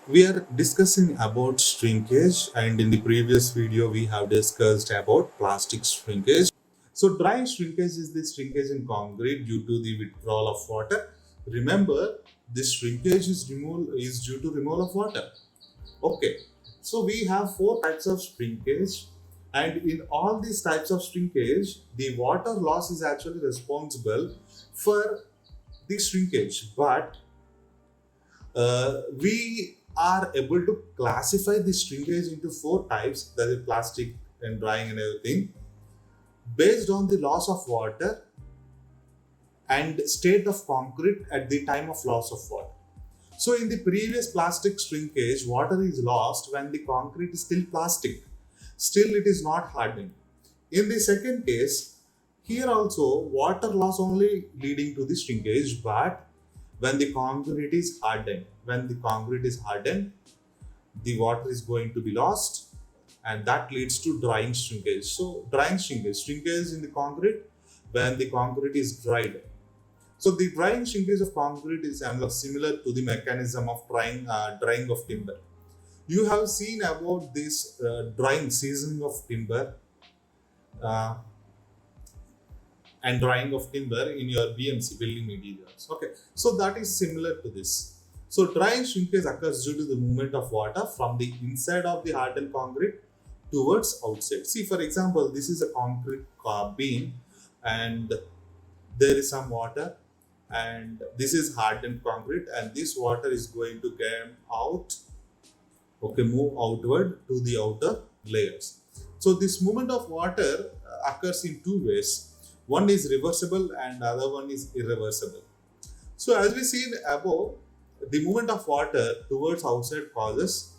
We are discussing about shrinkage, and in the previous video we have discussed about plastic shrinkage. So drying shrinkage is the shrinkage in concrete due to the withdrawal of water. Remember, this shrinkage is due to removal of water. Okay, so we have four types of shrinkage, and in all these types of shrinkage, the water loss is actually responsible for the shrinkage, but we are able to classify the shrinkage into four types, that is plastic and drying and everything, based on the loss of water and state of concrete at the time of loss of water. So in the previous plastic shrinkage, water is lost when the concrete is still plastic, still it is not hardened. In the second case, here also water loss only leading to the shrinkage, but when the concrete is hardened, the water is going to be lost, and that leads to drying shrinkage. So drying shrinkage in the concrete when the concrete is dried. So the drying shrinkage of concrete is similar to the mechanism of drying of timber. You have seen about this drying, seasoning of timber uh, and drying of timber in your BMC, building materials. Okay, so that is similar to this. So drying shrinkage occurs due to the movement of water from the inside of the hardened concrete towards outside. See, for example, this is a concrete beam, and there is some water, and this is hardened concrete, and this water is going to come out, okay, move outward to the outer layers. So this movement of water occurs in two ways. One is reversible and other one is irreversible. So as we seen above, the movement of water towards outside causes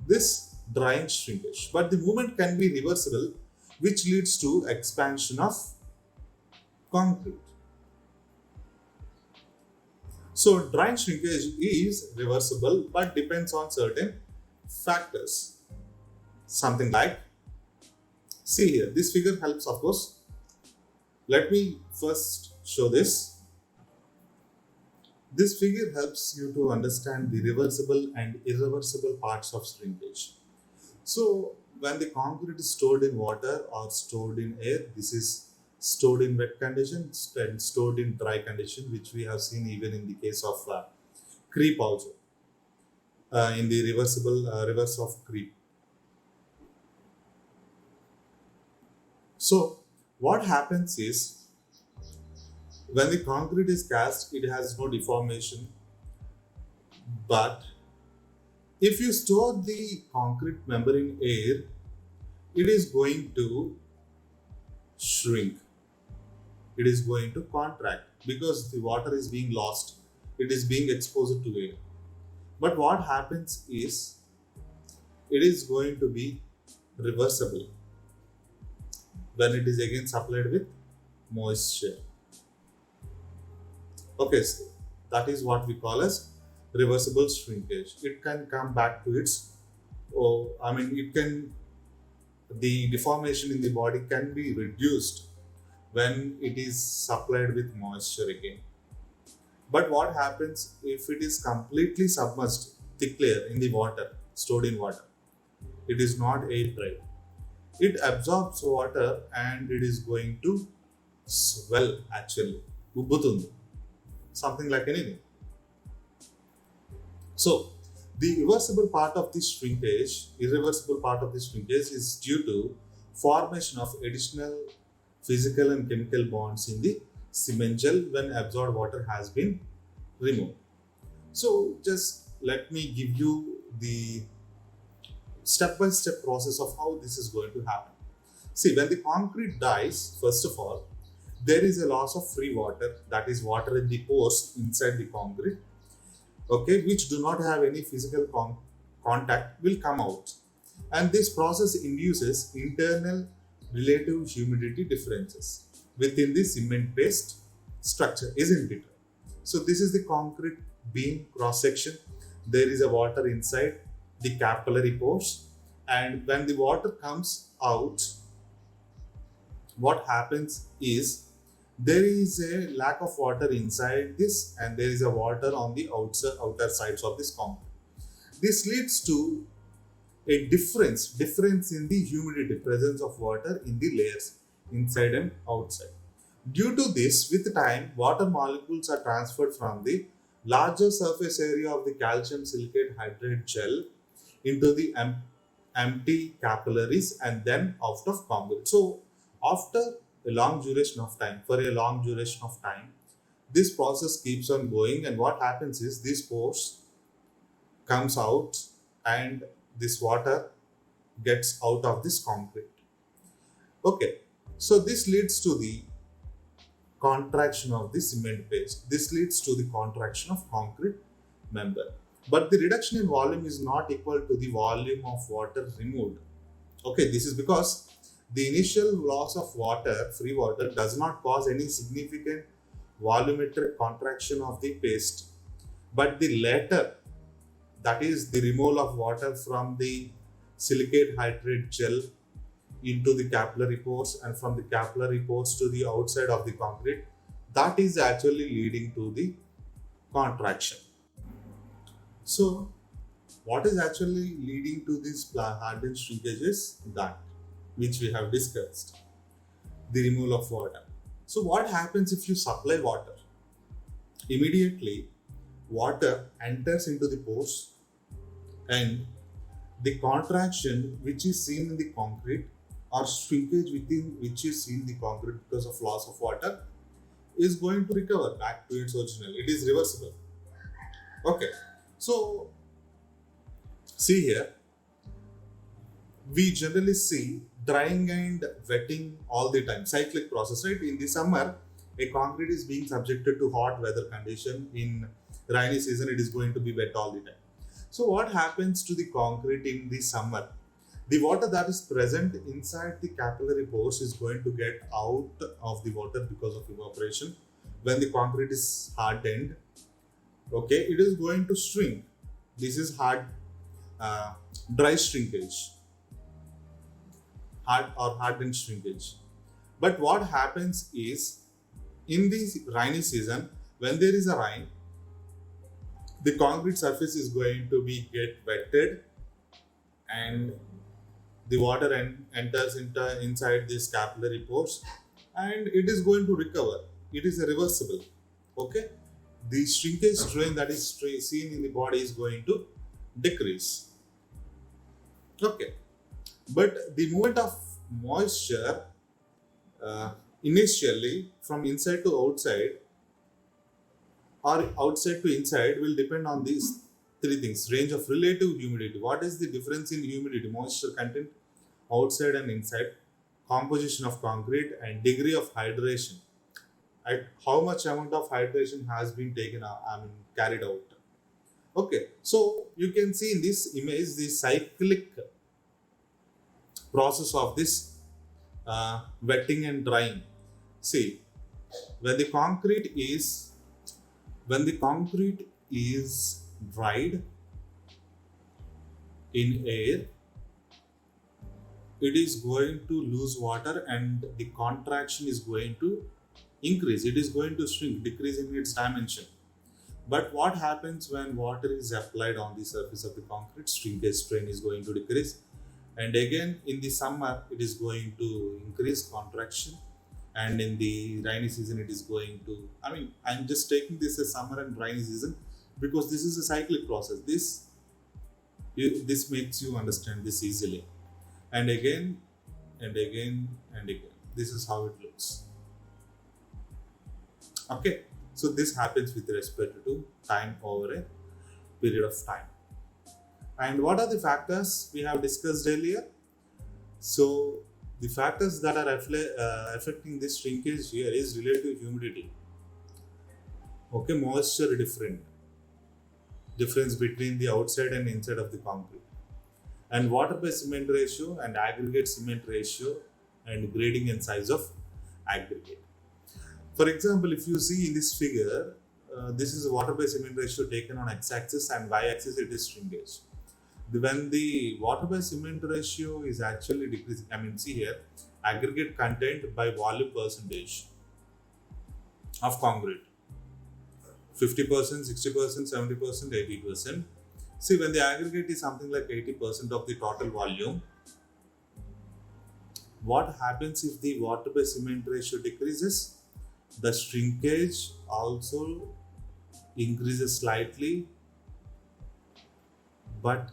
this drying shrinkage, but the movement can be reversible, which leads to expansion of concrete. So drying shrinkage is reversible but depends on certain factors. Something like, see here, this figure helps, of course. Let me first show this. This figure helps you to understand the reversible and irreversible parts of shrinkage. So when the concrete is stored in water or stored in air, this is stored in wet condition and stored in dry condition, which we have seen even in the case of creep also, in the reverse of creep. So what happens is, when the concrete is cast, it has no deformation, but if you store the concrete member in air, it is going to shrink, it is going to contract, because the water is being lost, it is being exposed to air. But what happens is, it is going to be reversible when it is again supplied with moisture. Okay, so that is what we call as reversible shrinkage. It can come back to its, the deformation in the body can be reduced when it is supplied with moisture again. But what happens if it is completely submerged, thick layer in the water, stored in water? It is not air dry. It absorbs water and it is going to swell actually. Ubbutundi. Something like anything. So the irreversible part of this shrinkage is due to formation of additional physical and chemical bonds in the cement gel when absorbed water has been removed. So just let me give you the step-by-step process of how this is going to happen. See, when the concrete dies, first of all, there is a loss of free water, that is water in the pores inside the concrete, okay, which do not have any physical contact, will come out. And this process induces internal relative humidity differences within the cement-based structure, isn't it? So this is the concrete beam cross section. There is a water inside the capillary pores, and when the water comes out, what happens is there is a lack of water inside this and there is a water on the outer sides of this concrete. This leads to a difference in the humidity, presence of water in the layers inside and outside. Due to this, with time, water molecules are transferred from the larger surface area of the calcium silicate hydrate gel into the empty capillaries and then out of concrete. So, after a long duration of time, for a long duration of time, this process keeps on going, and what happens is these pores comes out and this water gets out of this concrete. Okay, so this leads to the contraction of the cement paste. This leads to the contraction of concrete member. But the reduction in volume is not equal to the volume of water removed. Okay, this is because the initial loss of water, free water, does not cause any significant volumetric contraction of the paste. But the latter, that is the removal of water from the silicate hydrate gel into the capillary pores and from the capillary pores to the outside of the concrete, that is actually leading to the contraction. So, what is actually leading to this hardened shrinkage is that which we have discussed, the removal of water. So, what happens if you supply water? Immediately, water enters into the pores and the contraction which is seen in the concrete or shrinkage within which is seen in the concrete because of loss of water is going to recover back to its original. It is reversible. Okay, so see here, we generally see drying and wetting all the time, cyclic process, right? In the summer, a concrete is being subjected to hot weather condition. In rainy season, it is going to be wet all the time. So what happens to the concrete in the summer? The water that is present inside the capillary pores is going to get out of the water because of evaporation. When the concrete is hardened, okay, it is going to shrink. This is dry shrinkage, hardened shrinkage. But what happens is in the rainy season, when there is a rain, the concrete surface is going to be get wetted and the water enters inside these capillary pores and it is going to recover. It is a reversible. Okay, the shrinkage strain that is seen in the body is going to decrease. Okay, but the movement of moisture initially from inside to outside or outside to inside will depend on these three things: range of relative humidity. What is the difference in humidity, moisture content outside and inside, composition of concrete, and degree of hydration. At how much amount of hydration has been carried out. Okay, so you can see in this image the cyclic process of this wetting and drying. See, when the concrete is dried in air, it is going to lose water and the contraction is going to increase. It is going to shrink, decrease in its dimension. But what happens when water is applied on the surface of the concrete? Shrinkage strain is going to decrease. And again, in the summer, it is going to increase contraction. And in the rainy season, it is going to, I'm just taking this as summer and rainy season because this is a cyclic process. This makes you understand this easily. And again, and again, and again. This is how it looks. Okay, so this happens with respect to time over a period of time. And what are the factors we have discussed earlier? So the factors that are affecting this shrinkage here is relative humidity. Okay, moisture difference between the outside and inside of the concrete. And water by cement ratio and aggregate cement ratio and grading and size of aggregate. For example, if you see in this figure, this is water by cement ratio taken on x-axis and y-axis it is shrinkage. When the water by cement ratio is actually decreasing, see here, aggregate content by volume percentage of concrete. 50%, 60%, 70%, 80%. See, when the aggregate is something like 80% of the total volume, what happens if the water by cement ratio decreases? The shrinkage also increases slightly, but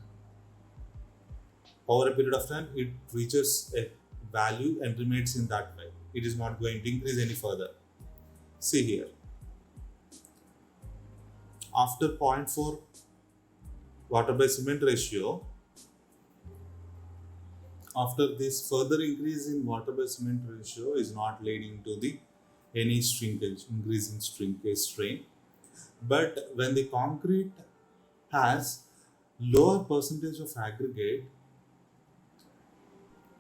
over a period of time it reaches a value and remains in that way. It is not going to increase any further. See here, after 0.4 water by cement ratio, after this further increase in water by cement ratio is not leading to the any shrinkage, increase in shrinkage strain. But when the concrete has lower percentage of aggregate,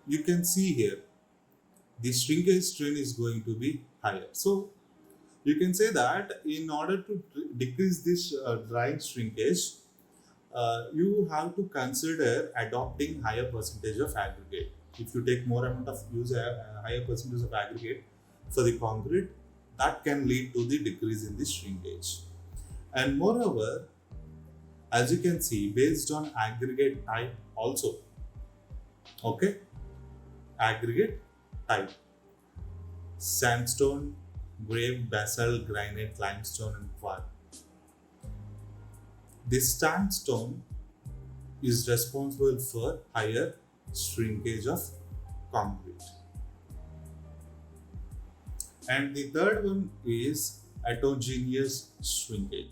you can see here the shrinkage strain is going to be higher. So you can say that in order to decrease this drying shrinkage, you have to consider adopting higher percentage of aggregate. If you take more amount of use higher percentage of aggregate for the concrete, that can lead to the decrease in the shrinkage. And moreover, as you can see, based on aggregate type also, okay, aggregate type, sandstone, grave, basalt, granite, limestone and quartz. This sandstone is responsible for higher shrinkage of concrete. And the third one is heterogeneous shrinkage.